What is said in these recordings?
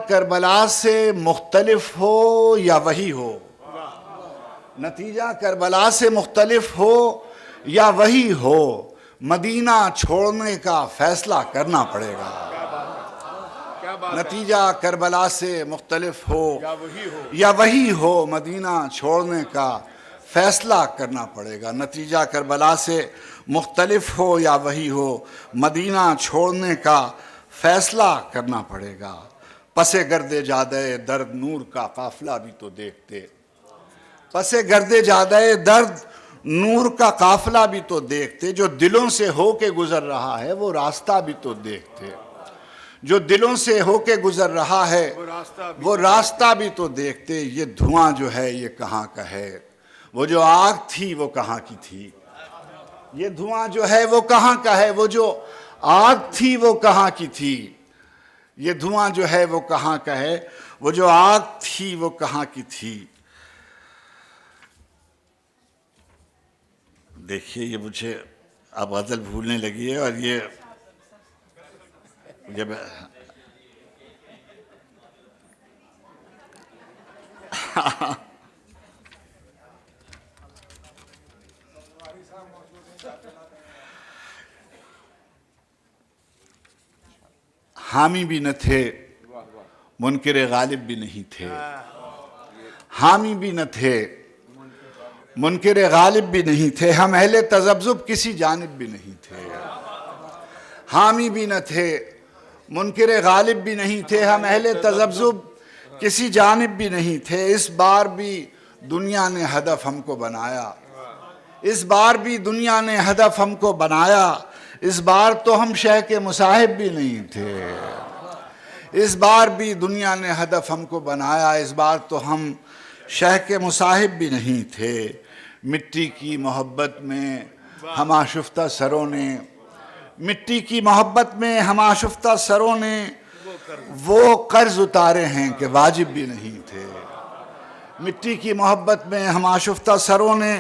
کربلا سے مختلف ہو یا وہی ہو، نتیجہ کربلا سے مختلف ہو یا وہی ہو، مدینہ چھوڑنے کا فیصلہ کرنا پڑے گا۔ نتیجہ کربلا سے مختلف ہو یا وہی ہو، مدینہ چھوڑنے کا فیصلہ کرنا پڑے گا۔ نتیجہ کربلا سے مختلف ہو یا وہی ہو، مدینہ چھوڑنے کا فیصلہ کرنا پڑے گا۔ پس گرد جادہ درد نور کا قافلہ بھی تو دیکھتے، پس گرد جادہ درد نور کا قافلہ بھی تو دیکھتے، جو دلوں سے ہو کے گزر رہا ہے وہ راستہ بھی تو دیکھتے، جو دلوں سے ہو کے گزر رہا ہے وہ راستہ بھی تو دیکھتے۔ یہ دھواں جو ہے یہ کہاں کا ہے، وہ جو آگ تھی وہ کہاں کی تھی۔ یہ دھواں جو ہے وہ کہاں کا ہے، وہ جو آگ تھی وہ کہاں کی تھی۔ یہ دھواں جو ہے وہ کہاں کا ہے، وہ جو آگ تھی وہ کہاں کی تھی۔ دیکھیے یہ مجھے اب غزل بھولنے لگی ہے، اور یہ جب حامی بھی نہ تھے منکر غالب بھی نہیں تھے، حامی بھی نہ تھے منکر غالب بھی نہیں تھے، ہم اہل تذبذب کسی جانب بھی نہیں تھے۔ حامی بھی نہ تھے منکر غالب بھی نہیں تھے، ہم اہل تذبذب کسی جانب بھی نہیں تھے۔ اس بار بھی دنیا نے ہدف ہم کو بنایا، اس بار بھی دنیا نے ہدف ہم کو بنایا، اس بار تو ہم شہ کے مصاحب بھی نہیں تھے۔ اس بار بھی دنیا نے ہدف ہم کو بنایا، اس بار تو ہم شہ کے مصاحب بھی نہیں تھے۔ مٹی کی محبت میں ہم آشفتہ سروں نے، مٹی کی محبت میں ہم آشفتہ سروں نے وہ قرض اتارے ہیں کہ واجب بھی نہیں تھے۔ مٹی کی محبت میں ہم آشفتہ سروں نے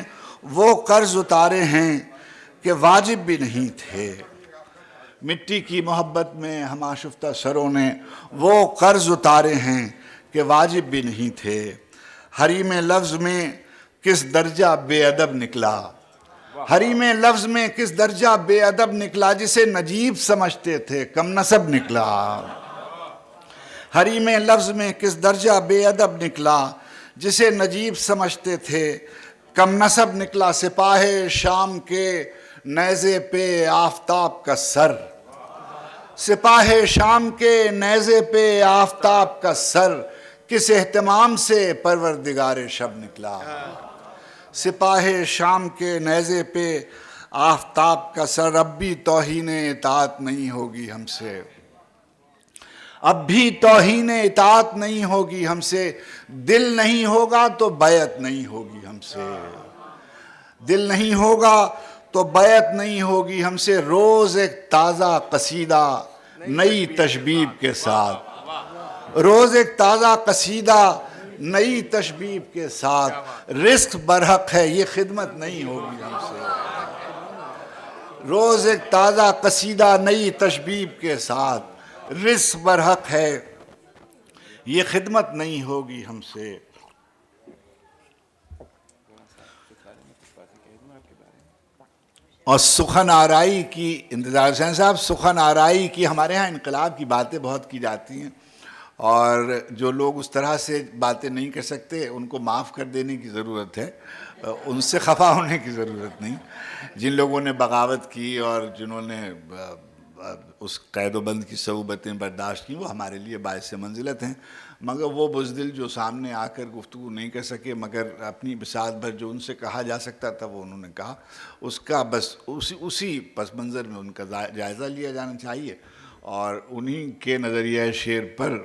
وہ قرض اتارے ہیں کہ واجب بھی نہیں تھے۔ مٹی کی محبت میں ہم آشفتہ سروں نے وہ قرض اتارے ہیں کہ واجب بھی نہیں تھے۔ حریم لفظ میں کس درجہ بے ادب نکلا، حریم لفظ میں کس درجہ بے ادب نکلا، جسے نجیب سمجھتے تھے کم نسب نکلا۔ حریم لفظ میں کس درجہ بے ادب نکلا، جسے نجیب سمجھتے تھے کم نسب نکلا۔ سپاہ شام کے نیزے پہ آفتاب کا سر، سپاہ شام کے نیزے پہ آفتاب کا سر، کس اہتمام سے پروردگار شب نکلا۔ سپاہ شام کے نیزے پہ آفتاب کا سر، اب بھی توہین اطاعت نہیں ہوگی ہم سے، اب بھی توہین اطاعت نہیں ہوگی ہم سے۔ دل نہیں ہوگا تو بیعت نہیں ہوگی ہم سے، دل نہیں ہوگا تو بیعت نہیں ہوگی ہم سے۔ روز ایک تازہ قصیدہ نئی تشبیب کے ساتھ، روز ایک تازہ قصیدہ نئی تشبیب کے ساتھ، رزق برحق ہے یہ خدمت نہیں ہوگی ہم سے۔ روز ایک تازہ قصیدہ نئی تشبیب کے ساتھ، رزق برحق ہے یہ خدمت نہیں ہوگی ہم سے۔ اور سخن آرائی کی، انتظار حسین صاحب، سخن آرائی کی ہمارے ہاں انقلاب کی باتیں بہت کی جاتی ہیں، اور جو لوگ اس طرح سے باتیں نہیں کر سکتے ان کو معاف کر دینے کی ضرورت ہے، ان سے خفا ہونے کی ضرورت نہیں۔ جن لوگوں نے بغاوت کی اور جنہوں نے اس قید و بند کی صعوبتیں برداشت کی وہ ہمارے لیے باعث منزلت ہیں، مگر وہ بزدل جو سامنے آ کر گفتگو نہیں کر سکے، مگر اپنی بساط بھر جو ان سے کہا جا سکتا تھا وہ انہوں نے کہا، اس کا بس اسی پس منظر میں ان کا جائزہ لیا جانا چاہیے، اور انہی کے نظریہ شعر پر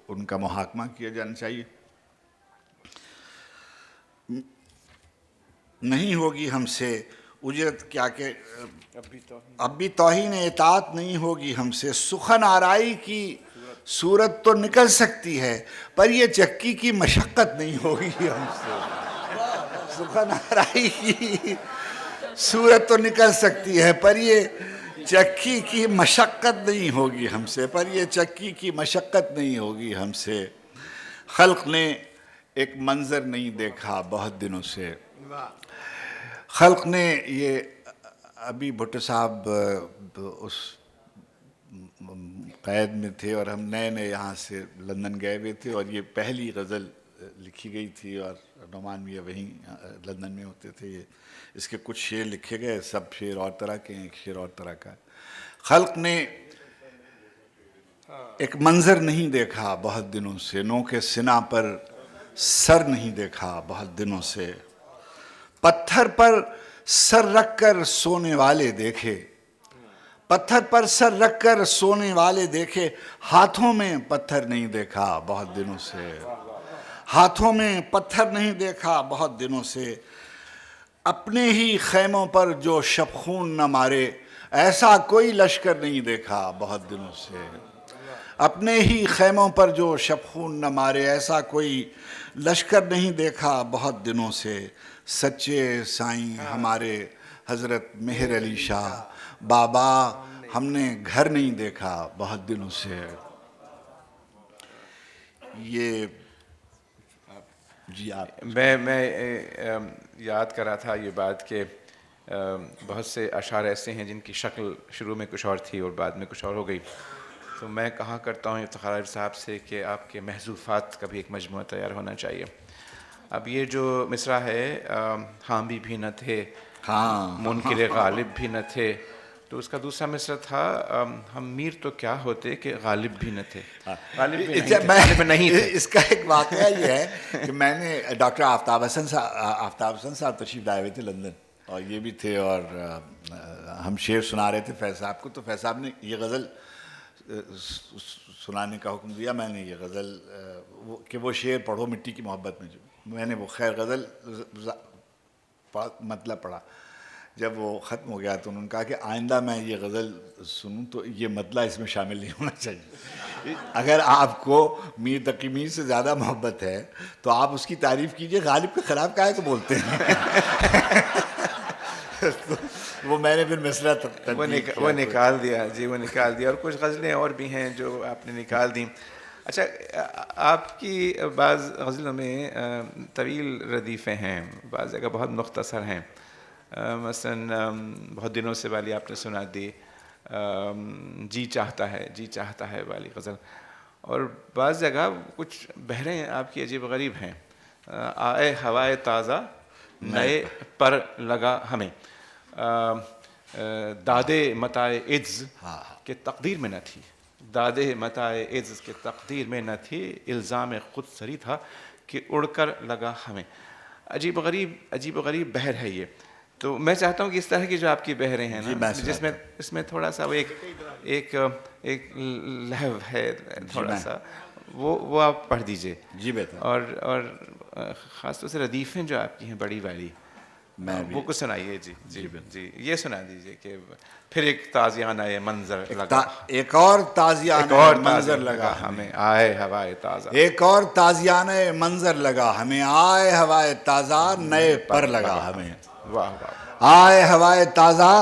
ان کا محاکمہ کیا جانا چاہیے۔ نہیں ہوگی ہم سے اجرت کیا کہ اب بھی توہین اطاعت نہیں ہوگی ہم سے۔ سخن آرائی کی صورت تو نکل سکتی ہے پر یہ چکی کی مشقت نہیں ہوگی ہم سے۔ سخن آرائی کی صورت تو نکل سکتی ہے پر یہ چکی کی مشقت نہیں ہوگی ہم سے، پر یہ چکی کی مشقت نہیں ہوگی ہم سے. خلق نے ایک منظر نہیں دیکھا بہت دنوں سے. خلق نے یہ ابھی بھٹو صاحب اس قید میں تھے اور ہم نئے نئے یہاں سے لندن گئے ہوئے تھے، اور یہ پہلی غزل لکھی گئی تھی اور نعمان میاں وہیں لندن میں ہوتے تھے. یہ اس کے کچھ شعر لکھے گئے، سب شعر اور طرح کے ہیں، ایک شعر اور طرح کا. خلق نے ایک منظر نہیں دیکھا بہت دنوں سے، نو کے سنا پر سر نہیں دیکھا بہت دنوں سے. پتھر پر سر رکھ کر سونے والے دیکھے، پتھر پر سر رکھ کر سونے والے دیکھے، ہاتھوں میں پتھر نہیں دیکھا بہت دنوں سے. ہاتھوں میں پتھر نہیں دیکھا بہت دنوں سے. اپنے ہی خیموں پر جو شبخون نہ مارے، ایسا کوئی لشکر نہیں دیکھا بہت دنوں سے. اپنے ہی خیموں پر جو شبخون نہ مارے، ایسا کوئی لشکر نہیں دیکھا بہت دنوں سے. سچے سائیں ہمارے حضرت مہر علی شاہ بابا، ہم نے گھر نہیں دیکھا بہت دنوں سے. یہ جی آپ میں یاد کر رہا تھا یہ بات کہ بہت سے اشعار ایسے ہیں جن کی شکل شروع میں کچھ اور تھی اور بعد میں کچھ اور ہو گئی. تو میں کہا کرتا ہوں افتخار عارف صاحب سے کہ آپ کے محذوفات کا بھی ایک مجموعہ تیار ہونا چاہیے. اب یہ جو مصرع ہے، حامی بھی نہ تھے، منکر غالب بھی نہ تھے، تو اس کا دوسرا مصرع تھا ہم میر تو کیا ہوتے کہ غالب بھی نہ تھے. غالب بھی نہیں تھے. اس کا ایک واقعہ یہ ہے کہ میں نے ڈاکٹر آفتاب حسن صاحب تشریف لائے ہوئے تھے لندن، اور یہ بھی تھے، اور ہم شعر سنا رہے تھے فیض صاحب کو. تو فیض صاحب نے یہ غزل سنانے کا حکم دیا. میں نے یہ غزل کہ وہ شعر پڑھو مٹی کی محبت میں، جو میں نے وہ خیر غزل مطلب پڑھا. جب وہ ختم ہو گیا تو انہوں نے کہا کہ آئندہ میں یہ غزل سنوں تو یہ مطلع اس میں شامل نہیں ہونا چاہیے. اگر آپ کو میر تقی میر سے زیادہ محبت ہے تو آپ اس کی تعریف کیجئے، غالب کے خلاف کاہے کو بولتے ہیں. وہ میں نے پھر مصرع وہ نکال دیا جی، وہ نکال دیا. اور کچھ غزلیں اور بھی ہیں جو آپ نے نکال دیں. اچھا، آپ کی بعض غزلوں میں طویل ردیفیں ہیں، بعض جگہ بہت مختصر ہیں. مثلا بہت دنوں سے والی آپ نے سنا دی، جی چاہتا ہے والی غزل. اور بعض جگہ کچھ بحریں آپ کی عجیب غریب ہیں. آئے ہوائے تازہ نئے پر لگا ہمیں، دادے متائے عز کے تقدیر میں نہ تھی، دادے متائے عز کے تقدیر میں نہ تھی، الزام خود سری تھا کہ اڑ کر لگا ہمیں. عجیب و غریب بحر ہے یہ. تو میں چاہتا ہوں کہ اس طرح کی جو آپ کی بحریں ہیں نا، اس میں تھوڑا سا وہ ایک لہو ہے تھوڑا سا، وہ آپ پڑھ دیجئے. جی بہتر. اور خاص طور سے ردیفیں جو آپ کی ہیں بڑی والی، وہ کچھ سنائیے. جی یہ سنا دیجئے کہ پھر ایک تازیانہ منظر لگا، ایک اور تازیانہ منظر لگا ہمیں، آئے ہوائے تازہ. ایک اور تازیانہ منظر لگا ہمیں، آئے ہوائے تازہ نئے پر لگا ہمیں. واہ واہ. آئے ہوائے تازہ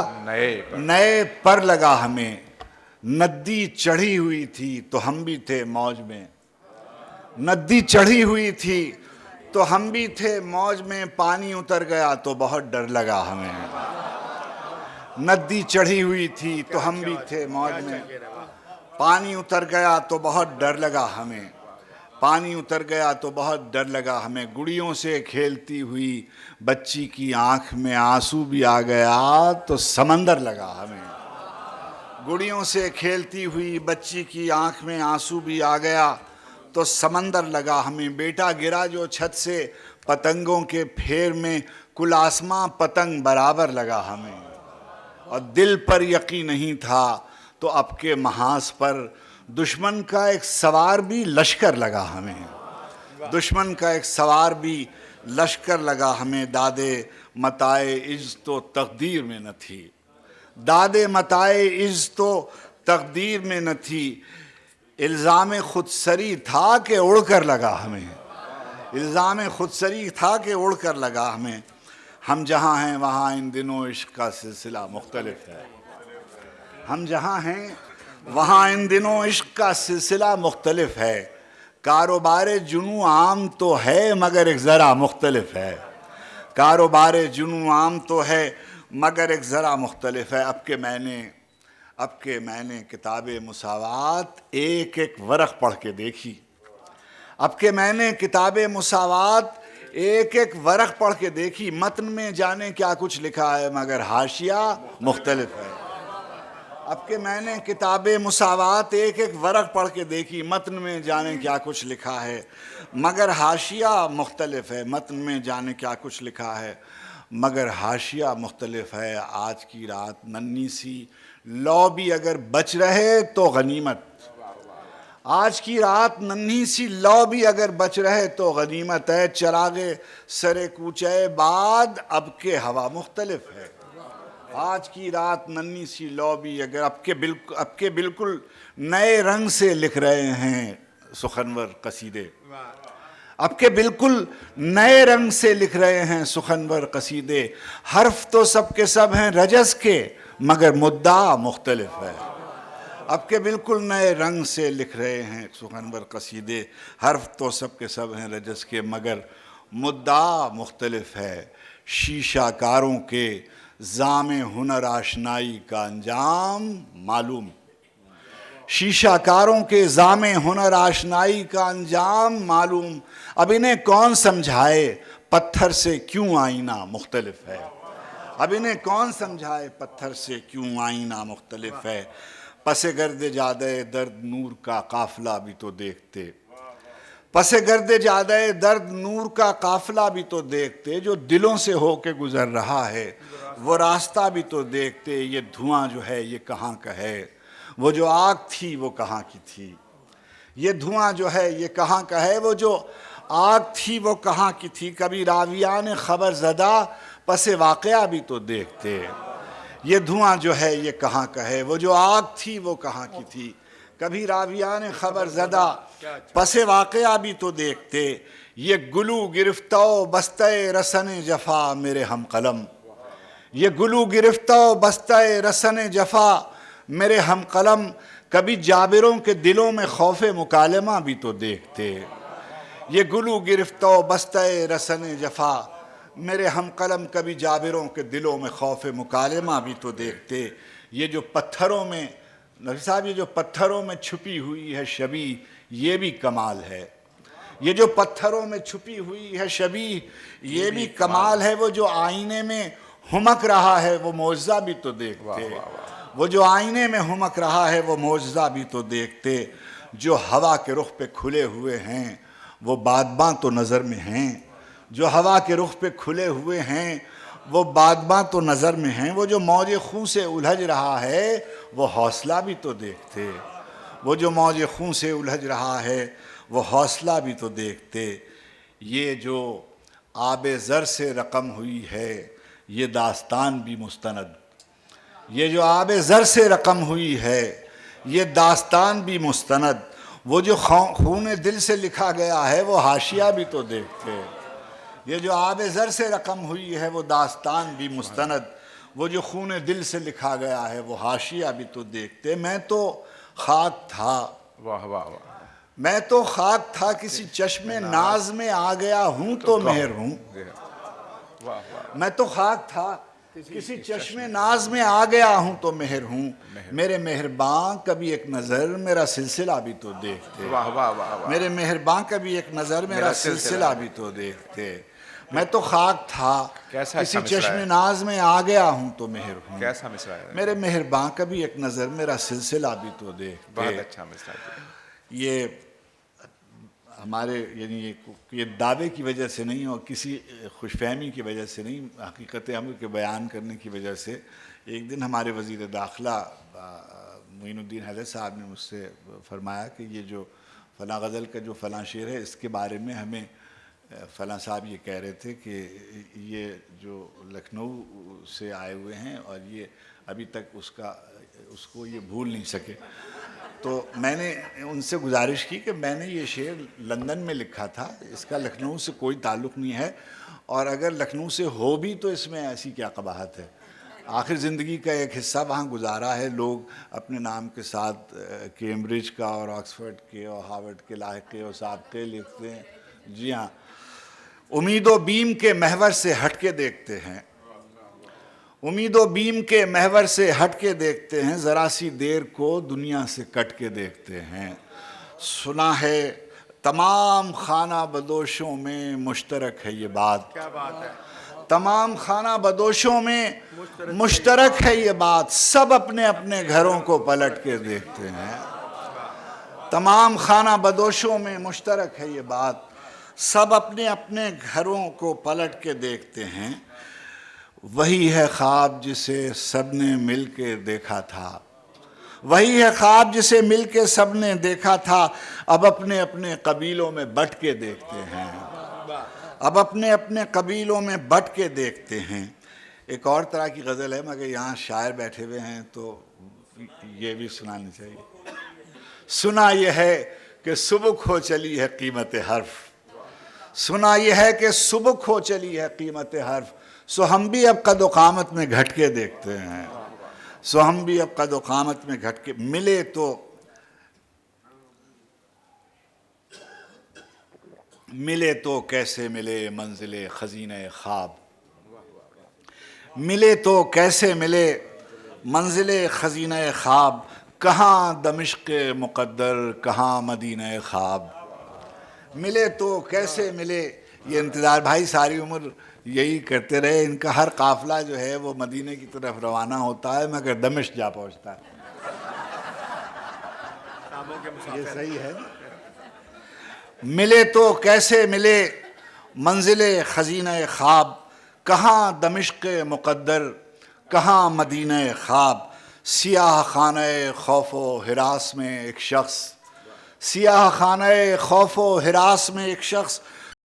نئے پر لگا ہمیں. ندی چڑھی ہوئی تھی تو ہم بھی تھے موج میں، ندی چڑھی ہوئی تھی تو ہم بھی تھے موج میں، پانی اتر گیا تو بہت ڈر لگا ہمیں. ندی چڑھی ہوئی تھی تو ہم بھی تھے موج میں، پانی اتر گیا تو بہت ڈر لگا ہمیں، پانی اتر گیا تو بہت ڈر لگا ہمیں. گڑیوں سے کھیلتی ہوئی بچی کی آنکھ میں آنسو بھی آ گیا تو سمندر لگا ہمیں. گڑیوں سے کھیلتی ہوئی بچی کی آنکھ میں آنسو بھی آ گیا تو سمندر لگا ہمیں. بیٹا گرا جو چھت سے پتنگوں کے پھیر میں، کل آسماں پتنگ برابر لگا ہمیں. اور دل پر یقین نہیں تھا تو اب کے محاذ پر دشمن کا ایک سوار بھی لشکر لگا ہمیں، دشمن کا ایک سوار بھی لشکر لگا ہمیں. دادے متائے عز تو تقدیر میں نہ تھی، دادے متائے عز تو تقدیر میں نہ تھی، الزام خود سری تھا کہ اڑ کر لگا ہمیں، الزام خود سری تھا کہ اڑ کر لگا ہمیں. ہم جہاں ہیں وہاں ان دنوں عشق کا سلسلہ مختلف ہے، ہم جہاں ہیں وہاں ان دنوں عشق کا سلسلہ مختلف ہے، کاروبار جنوں عام تو ہے مگر ایک ذرا مختلف ہے، کاروبار جنوں عام تو ہے مگر ایک ذرا مختلف ہے۔ اب کہ میں نے کتاب مساوات ایک ایک ورق پڑھ کے دیکھی، اب کہ میں نے کتاب مساوات ایک ایک ورق پڑھ کے دیکھی، متن میں جانے کیا کچھ لکھا ہے مگر حاشیہ مختلف ہے۔ اب کہ میں نے کتاب مساوات ایک ایک ورق پڑھ کے دیکھی، متن میں جانے کیا کچھ لکھا ہے مگر حاشیہ مختلف ہے، متن میں جانے کیا کچھ لکھا ہے مگر حاشیہ مختلف ہے۔ آج کی رات ننھی سی لو بھی اگر بچ رہے تو غنیمت، آج کی رات ننھی سی لو بھی اگر بچ رہے تو غنیمت ہے، چراغے سرے کوچے بعد اب کے ہوا مختلف ہے۔ آج کی رات ننھی سی لو بھی اگر اب کے بالکل نئے رنگ سے لکھ رہے ہیں سخنور قصیدے، اب کے بالکل نئے رنگ سے لکھ رہے ہیں سخنور قصیدے، حرف تو سب کے سب ہیں رجز کے مگر مدعا مختلف ہے۔ اب کے بالکل نئے رنگ سے لکھ رہے ہیں سخنور قصیدے، حرف تو سب کے سب ہیں رجز کے مگر مدعا مختلف ہے۔ شیشہ کاروں کے زام ہنر آشنائی کا انجام معلوم، شیشہ کاروں کے زام ہنر آشنائی کا انجام معلوم، اب انہیں کون سمجھائے پتھر سے کیوں آئینہ مختلف ہے، اب انہیں کون سمجھائے پتھر سے کیوں آئینہ مختلف ہے۔ پس گرد جادہ درد نور کا قافلہ بھی تو دیکھتے، پس گرد جادہ درد نور کا قافلہ بھی تو دیکھتے، جو دلوں سے ہو کے گزر رہا ہے وہ راستہ بھی تو دیکھتے، یہ دھواں جو ہے یہ کہاں کا ہے، وہ جو آگ تھی وہ کہاں کی تھی، یہ دھواں جو ہے یہ کہاں کا ہے، وہ جو آگ تھی وہ کہاں کی تھی، کبھی راویان خبر زدہ پس واقعہ بھی تو دیکھتے، یہ دھواں جو ہے یہ کہاں کا ہے، وہ جو آگ تھی وہ کہاں کی تھی، کبھی راویان خبر زدہ پس واقعہ بھی تو دیکھتے، یہ گلو گرفتہ و بستہ رسن جفا میرے ہم قلم، یہ گلو گرفتہ و بستہ رسن جفا میرے ہم قلم، کبھی جابروں کے دلوں میں خوف مکالمہ بھی تو دیکھتے، یہ گلو گرفتہ و بستہ رسن جفا میرے ہم قلم، کبھی جابروں کے دلوں میں خوف مکالمہ بھی تو دیکھتے، یہ جو پتھروں میں نبی صاحب یہ جو پتھروں میں چھپی ہوئی ہے شبیہ یہ بھی کمال ہے، یہ جو پتھروں میں چھپی ہوئی ہے شبیہ یہ بھی کمال ہے، وہ جو آئینے میں ہمک رہا ہے وہ معجزہ بھی تو دیکھتے، وہ جو آئینے میں ہمک رہا ہے وہ معجزہ بھی تو دیکھتے، جو ہوا کے رخ پہ کھلے ہوئے ہیں وہ بادباں تو نظر میں ہیں، جو ہوا کے رخ پہ کھلے ہوئے ہیں وہ بادباں تو نظر میں ہیں، وہ جو موج خون سے الجھ رہا ہے وہ حوصلہ بھی تو دیکھتے، وہ جو موج خون سے الجھ رہا ہے وہ حوصلہ بھی تو دیکھتے، یہ جو آب زر سے رقم ہوئی ہے یہ داستان بھی مستند، یہ جو آب زر سے رقم ہوئی ہے یہ داستان بھی مستند، وہ جو خون دل سے لکھا گیا ہے وہ حاشیہ بھی تو دیکھتے، یہ جو آب زر سے رقم ہوئی ہے وہ داستان بھی مستند، وہ جو خون دل سے لکھا گیا ہے وہ حاشیہ بھی تو دیکھتے، میں تو خاک تھا، واہ واہ واہ، میں تو خاک تھا کسی چشم ناز میں آ گیا ہوں تو مہر ہوں، واہ واہ، میں تو خاک تھا کسی چشم ناز میں آ گیا ہوں تو مہر ہوں، میرے مہرباں کبھی ایک نظر میرا سلسلہ بھی تو دیکھتے، واہ واہ واہ، میرے مہرباں کبھی ایک نظر میرا سلسلہ بھی تو دیکھتے، میں تو خاک تھا کسی چشم ناز میں آ گیا ہوں تو مہر ہوں، کیسا مصرع ہے، میرے مہرباں کبھی ایک نظر میرا سلسلہ بھی تو دیکھتے، بہت اچھا مصرع ہے، یہ ہمارے یعنی یہ دعوے کی وجہ سے نہیں اور کسی خوش فہمی کی وجہ سے نہیں، حقیقت امر کے بیان کرنے کی وجہ سے، ایک دن ہمارے وزیر داخلہ معین الدین حیدر صاحب نے مجھ سے فرمایا کہ یہ جو فلاں غزل کا جو فلاں شعر ہے اس کے بارے میں ہمیں فلاں صاحب یہ کہہ رہے تھے کہ یہ جو لکھنؤ سے آئے ہوئے ہیں اور یہ ابھی تک اس کو یہ بھول نہیں سکے، تو میں نے ان سے گزارش کی کہ میں نے یہ شعر لندن میں لکھا تھا، اس کا لکھنؤ سے کوئی تعلق نہیں ہے، اور اگر لکھنؤ سے ہو بھی تو اس میں ایسی کیا قباحت ہے، آخر زندگی کا ایک حصہ وہاں گزارا ہے. لوگ اپنے نام کے ساتھ کیمبرج کا اور آکسفورڈ کے اور ہارورڈ کے لاحقے اور سابقے لکھتے ہیں. جی ہاں, امید و بیم کے محور سے ہٹ کے دیکھتے ہیں, امید و بیم کے محور سے ہٹ کے دیکھتے ہیں, ذرا سی دیر کو دنیا سے کٹ کے دیکھتے ہیں. سنا ہے تمام خانہ بدوشوں میں مشترک ہے یہ بات, کیا بات ہے, تمام خانہ بدوشوں میں مشترک ہے یہ بات, سب اپنے اپنے گھروں کو پلٹ کے دیکھتے ہیں. تمام خانہ بدوشوں میں مشترک ہے یہ بات, سب اپنے اپنے گھروں کو پلٹ کے دیکھتے ہیں. وہی ہے خواب جسے سب نے مل کے دیکھا تھا, وہی ہے خواب جسے مل کے سب نے دیکھا تھا, اب اپنے اپنے قبیلوں میں بٹ کے دیکھتے ہیں, اب اپنے اپنے قبیلوں میں بٹ کے دیکھتے ہیں. ایک اور طرح کی غزل ہے, مگر یہاں شاعر بیٹھے ہوئے ہیں تو یہ بھی سنانی چاہیے. سنا یہ ہے کہ سبک ہو چلی ہے قیمت حرف, سنا یہ ہے کہ سبک ہو چلی ہے قیمت حرف, سو ہم بھی اب قد و قامت میں گھٹ کے دیکھتے ہیں, سو ہم بھی اب قد و قامت میں گھٹ کے. ملے تو کیسے ملے منزل خزینہ خواب, ملے تو کیسے ملے منزل خزینہ خواب, کہاں دمشق مقدر کہاں مدینہ خواب. ملے تو کیسے ملے, یہ انتظار بھائی ساری عمر یہی کرتے رہے. ان کا ہر قافلہ جو ہے وہ مدینہ کی طرف روانہ ہوتا ہے مگر دمشق جا پہنچتا ہے. یہ صحیح ہے. ملے تو کیسے ملے منزل خزینہ خواب, کہاں دمشق مقدر کہاں مدینہ خواب. سیاہ خانہ خوف و ہراس میں ایک شخص, سیاہ خانہ خوف و ہراس میں ایک شخص,